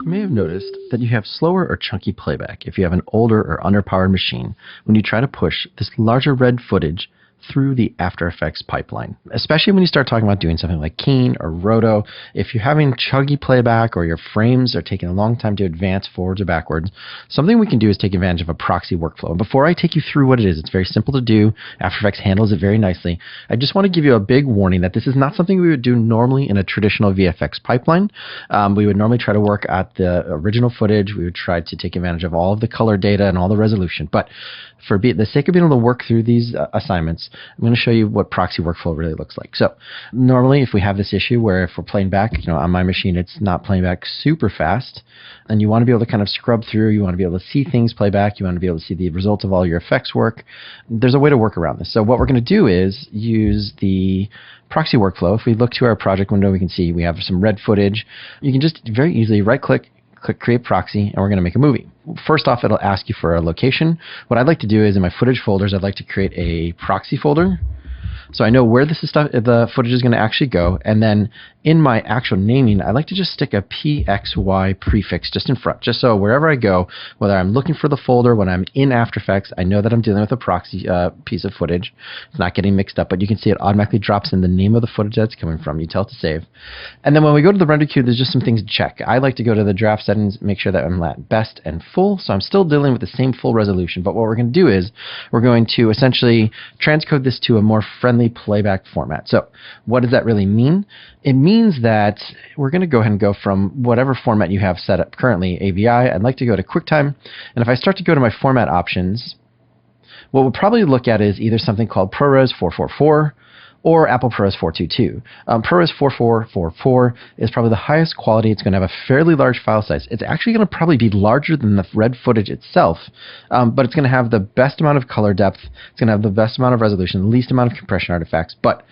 You may have noticed that you have slower or chunky playback if you have an older or underpowered machine when you try to push this larger red footage through the After Effects pipeline. Especially when you start talking about doing something like Keen or Roto. If you're having chuggy playback or your frames are taking a long time to advance forwards or backwards, something we can do is take advantage of a proxy workflow. And before I take you through what it is, it's very simple to do. After Effects handles it very nicely. I just want to give you a big warning that this is not something we would do normally in a traditional VFX pipeline. We would normally try to work at the original footage. We would try to take advantage of all of the color data and all the resolution. But for the sake of being able to work through these assignments, I'm going to show you what proxy workflow really looks like. So normally if we have this issue where if we're playing back, on my machine, it's not playing back super fast, and you want to be able to kind of scrub through, you want to be able to see things play back, you want to be able to see the results of all your effects work, there's a way to work around this. So what we're going to do is use the proxy workflow. If we look to our project window, we can see we have some red footage. You can just very easily right-click, click Create Proxy, and we're going to make a movie. First off, it'll ask you for a location. What I'd like to do is in my footage folders, I'd like to create a proxy folder. So I know where the footage is going to actually go. And then in my actual naming, I like to just stick a PXY prefix just in front, just so wherever I go, whether I'm looking for the folder, when I'm in After Effects, I know that I'm dealing with a proxy piece of footage. It's not getting mixed up, but you can see it automatically drops in the name of the footage that's coming from. You tell it to save. And then when we go to the render queue, there's just some things to check. I like to go to the draft settings, make sure that I'm at best and full. So I'm still dealing with the same full resolution, but what we're going to do is we're going to essentially transcode this to a more friendly playback format. So what does that really mean? It means that we're going to go ahead and go from whatever format you have set up currently, AVI. I'd like to go to QuickTime. And if I start to go to my format options, what we'll probably look at is either something called ProRes 444 or Apple ProRes 422. ProRes 4444 is probably the highest quality. It's going to have a fairly large file size. It's actually going to probably be larger than the red footage itself, but it's going to have the best amount of color depth. It's going to have the best amount of resolution, the least amount of compression artifacts. But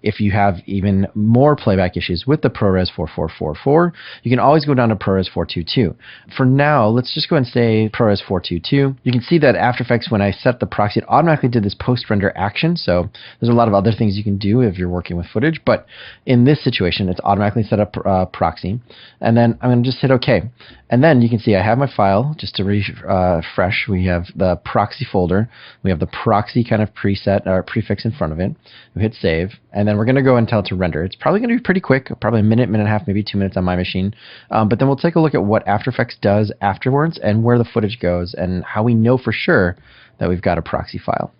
if you have even more playback issues with the ProRes 4444, you can always go down to ProRes 422. For now, let's just go ahead and say ProRes 422. You can see that After Effects, when I set the proxy, it automatically did this post-render action. So there's a lot of other things you can do if you're working with footage, but in this situation, it's automatically set up proxy. And then I'm going to just hit OK. And then you can see I have my file. Just to refresh, we have the proxy folder. We have the proxy kind of preset or prefix in front of it. We hit save, and then we're going to go and tell it to render. It's probably going to be pretty quick, probably a minute, minute and a half, maybe 2 minutes on my machine. But then we'll take a look at what After Effects does afterwards and where the footage goes and how we know for sure that we've got a proxy file.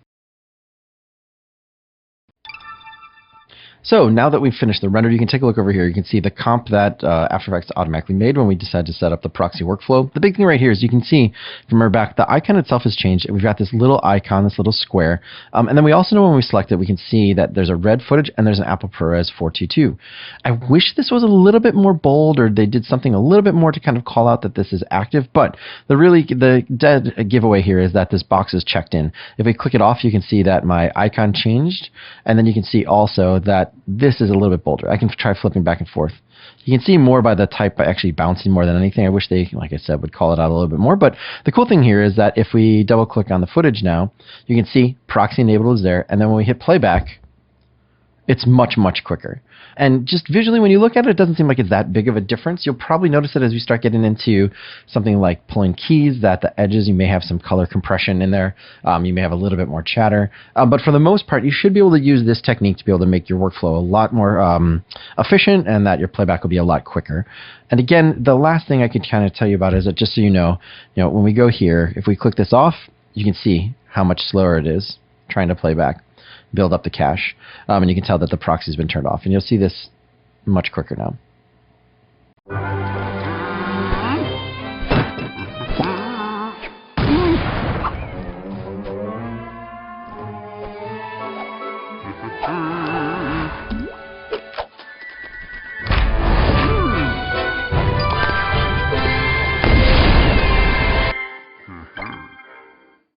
So now that we've finished the render, you can take a look over here. You can see the comp that After Effects automatically made when we decided to set up the proxy workflow. The big thing right here is you can see from our back, the icon itself has changed. We've got this little icon, this little square. And then we also know when we select it, we can see that there's a red footage and there's an Apple ProRes 422. I wish this was a little bit more bold, or they did something a little bit more to kind of call out that this is active. But the dead giveaway here is that this box is checked in. If we click it off, you can see that my icon changed. And then you can see also that this is a little bit bolder. I can try flipping back and forth. You can see more by the type by actually bouncing more than anything. I wish they, like I said, would call it out a little bit more. But the cool thing here is that if we double click on the footage now, you can see proxy enabled is there. And then when we hit playback, it's much, much quicker. And just visually, when you look at it, it doesn't seem like it's that big of a difference. You'll probably notice it as we start getting into something like pulling keys, that the edges, you may have some color compression in there. You may have a little bit more chatter. But for the most part, you should be able to use this technique to be able to make your workflow a lot more efficient, and that your playback will be a lot quicker. And again, the last thing I could kind of tell you about is that, just so you know, when we go here, if we click this off, you can see how much slower it is trying to play back, build up the cache, and you can tell that the proxy has been turned off, and you'll see this much quicker now.